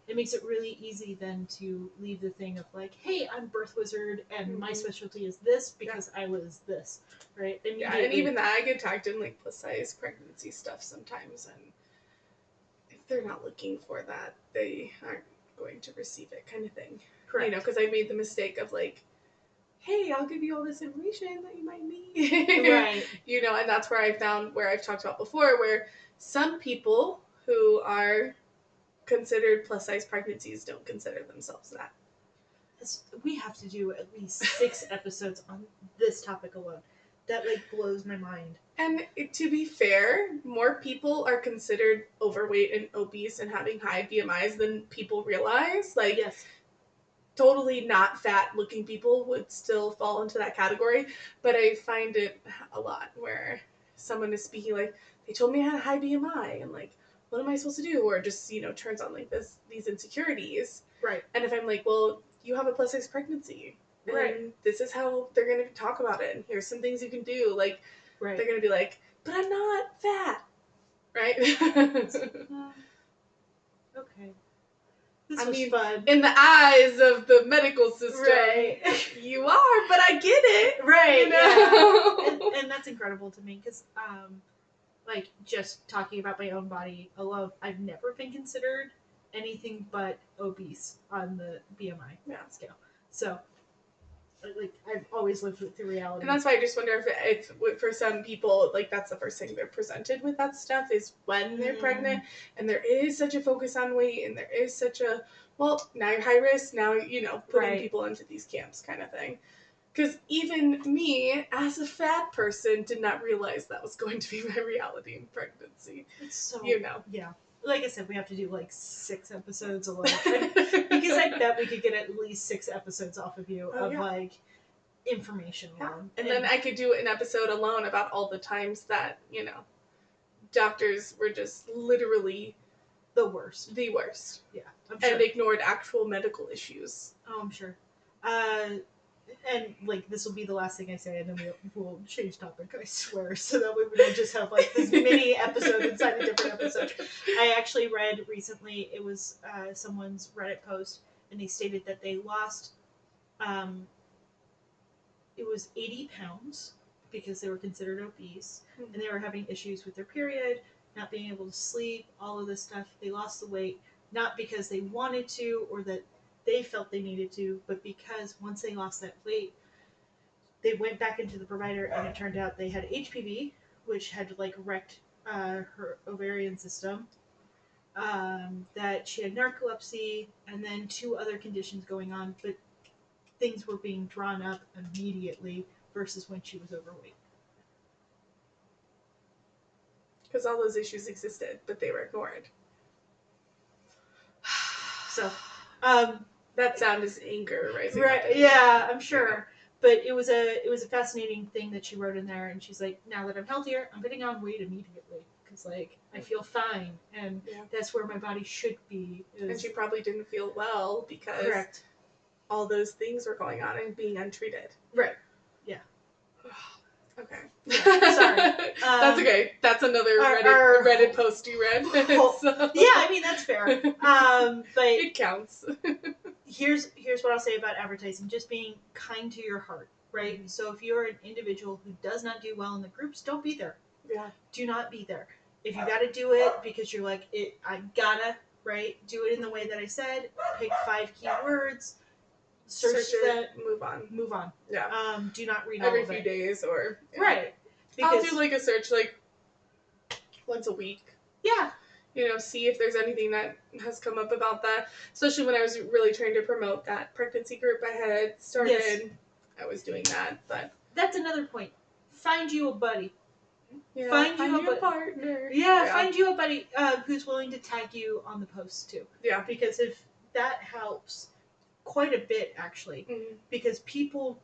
B: it makes it really easy then to leave the thing of like, hey, I'm Birth Wizard and my specialty is this because I was this, right?
A: Yeah, and even that I get tagged in like plus size pregnancy stuff sometimes, and if they're not looking for that, they aren't going to receive it, kind of thing.
B: Correct.
A: Because I made the mistake of like, hey, I'll give you all this information that you might need.
B: Right.
A: And that's where I found where I've talked about before, where some people who are considered plus size pregnancies don't consider themselves that.
B: We have to do at least 6 episodes on this topic alone. That like blows my mind.
A: And to be fair, more people are considered overweight and obese and having high BMIs than people realize. Like,
B: yes.
A: Totally not fat looking people would still fall into that category, but I find it a lot where someone is speaking like, they told me I had a high BMI, and like, what am I supposed to do? Or just, turns on like these insecurities.
B: Right.
A: And if I'm like, well, you have a plus size pregnancy. And
B: right.
A: This is how they're going to talk about it. And here's some things you can do. Like,
B: right.
A: They're going to be like, but I'm not fat. Right?
B: Okay. This was fun.
A: In the eyes of the medical system,
B: right.
A: You are, but I get it.
B: Right. Yeah. And that's incredible to me because, like, just talking about my own body alone, I've never been considered anything but obese on the BMI scale. So, like, I've always lived with the reality.
A: And that's why I just wonder if for some people, like, that's the first thing they're presented with that stuff is when they're pregnant. And there is such a focus on weight, and there is such a, well, now you're high risk, now, putting people into these camps kind of thing. Because even me, as a fat person, did not realize that was going to be my reality in pregnancy.
B: It's so, yeah. Like I said, we have to do like 6 episodes alone. Because I bet we could get at least 6 episodes off of you like information alone.
A: And then I could do an episode alone about all the times that, doctors were just literally
B: the worst. Yeah.
A: I'm sure. And ignored actual medical issues.
B: Oh, I'm sure. And like this will be the last thing I say, and then we'll change topic. I swear, so that we don't just have like this mini episode inside a different episode. I actually read recently. It was someone's Reddit post, and they stated that they lost. It was 80 pounds because they were considered obese, and they were having issues with their period, not being able to sleep, all of this stuff. They lost the weight not because they wanted to or that they felt they needed to, but because once they lost that weight, they went back into the provider, and it turned out they had HPV, which had like wrecked her ovarian system, that she had narcolepsy, and then 2 other conditions going on, but things were being drawn up immediately versus when she was overweight.
A: Because all those issues existed, but they were ignored.
B: So,
A: that sound is anger rising.
B: Right? Yeah, I'm sure. But it was a fascinating thing that she wrote in there, and she's like, now that I'm healthier, I'm putting on weight immediately because like I feel fine, and that's where my body should be.
A: And she probably didn't feel well because all those things were going on and being untreated.
B: Right. Yeah.
A: Okay.
B: Yeah, sorry.
A: That's okay. That's another Reddit post you read. So.
B: Yeah, I mean that's fair. But
A: it counts.
B: Here's what I'll say about advertising: just being kind to your heart, right? So if you're an individual who does not do well in the groups, don't be there.
A: Yeah.
B: Do not be there. If you got to do it because you're like, I gotta, right? Do it in the way that I said. Pick 5 keywords. Search that. Move on.
A: Yeah.
B: Do not read
A: every
B: all of
A: few
B: it.
A: days or
B: right.
A: Because I'll do like a search like once a week.
B: Yeah.
A: See if there's anything that has come up about that. Especially when I was really trying to promote that pregnancy group I had started. Yes. I was doing that, but
B: that's another point. Find you a buddy.
A: Yeah, find you a partner.
B: Yeah, find you a buddy who's willing to tag you on the post too.
A: Yeah.
B: Because if that helps quite a bit actually, because people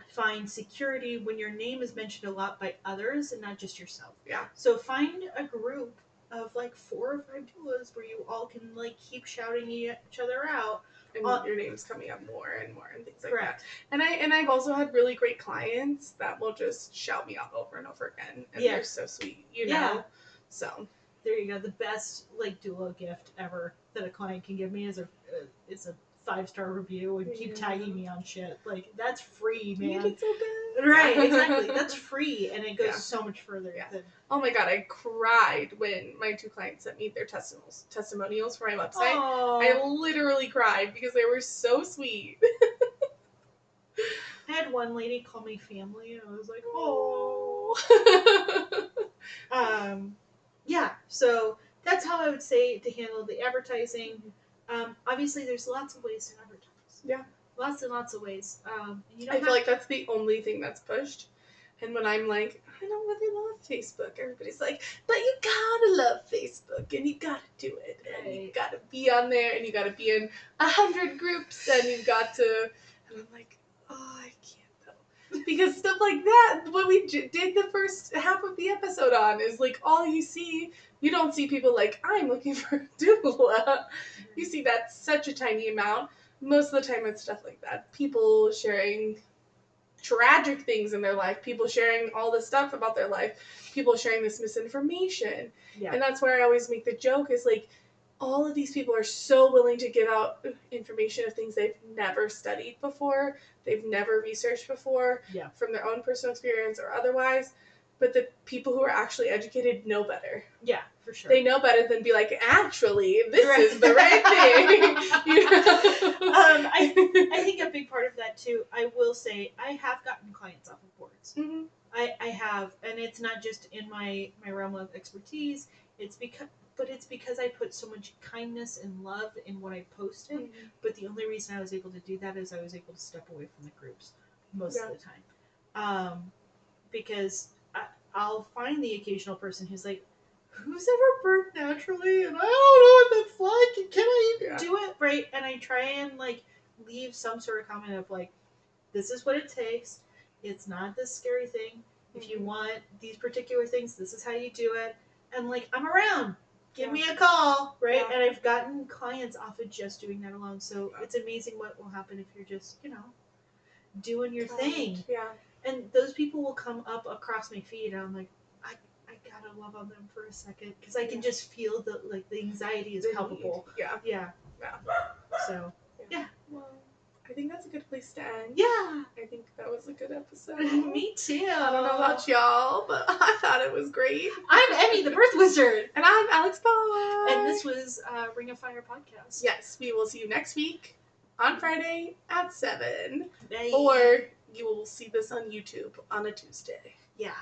B: find security when your name is mentioned a lot by others and not just yourself.
A: Yeah.
B: So find a group of like 4 or 5 doulas where you all can like keep shouting each other out.
A: And your name's coming up more and more and things like that. And I've also had really great clients that will just shout me out over and over again. And they're so sweet, know? So
B: there you go. The best like doula gift ever that a client can give me is a 5-star review and keep tagging me on shit. Like that's free, man.
A: You did so good.
B: Right, exactly. That's free, and it goes so much further.
A: Yeah. Oh my god, I cried when my 2 clients sent me their testimonials for my website.
B: Aww.
A: I literally cried because they were so sweet.
B: I had one lady call me family, and I was like, oh. Yeah. So that's how I would say to handle the advertising. Obviously, there's lots of ways to advertise.
A: Yeah.
B: Lots and lots of ways.
A: I feel like that's the only thing that's pushed. And when I'm like, I don't really love Facebook, everybody's like, but you gotta love Facebook, and you gotta do it, and you gotta be on there, and you gotta be in 100 groups, and you got to, and I'm like, oh, I can't though. Because stuff like that, what we did the first half of the episode on, is like all you see. You don't see people like, I'm looking for a doula. You see that such a tiny amount. Most of the time it's stuff like that. People sharing tragic things in their life, people sharing all this stuff about their life, people sharing this misinformation.
B: Yeah.
A: And that's where I always make the joke is like, all of these people are so willing to give out information of things they've never studied before, they've never researched before, from their own personal experience or otherwise. But the people who are actually educated know better.
B: Yeah, for sure.
A: They know better than be like, actually, this is the right thing. You know?
B: I think a big part of that too, I will say, I have gotten clients off of boards.
A: Mm-hmm.
B: I have, and it's not just in my realm of expertise. It's because I put so much kindness and love in what I posted. Mm-hmm. But the only reason I was able to do that is I was able to step away from the groups most of the time, because I'll find the occasional person who's like, who's ever birthed naturally? And I don't know what that's like. And can I even do it? Right? And I try and like leave some sort of comment of like, this is what it takes. It's not this scary thing. If you want these particular things, this is how you do it. And like, I'm around. Give me a call. Right? And I've gotten clients off of just doing that alone. So it's amazing what will happen if you're just, doing your thing.
A: Yeah.
B: And those people will come up across my feed, and I'm like, I gotta love on them for a second, because I can just feel the anxiety is palpable. Yeah. So
A: Well, I think that's a good place to end.
B: Yeah.
A: I think that was a good episode.
B: Me too.
A: I don't know about y'all, but I thought it was great.
B: I'm Emmy, the Birth Wizard.
A: And I'm Alex Paul.
B: And this was Ring of Fire Podcast.
A: Yes, we will see you next week on Friday at 7.
B: Bye.
A: Or you will see this on YouTube on a Tuesday.
B: Yeah.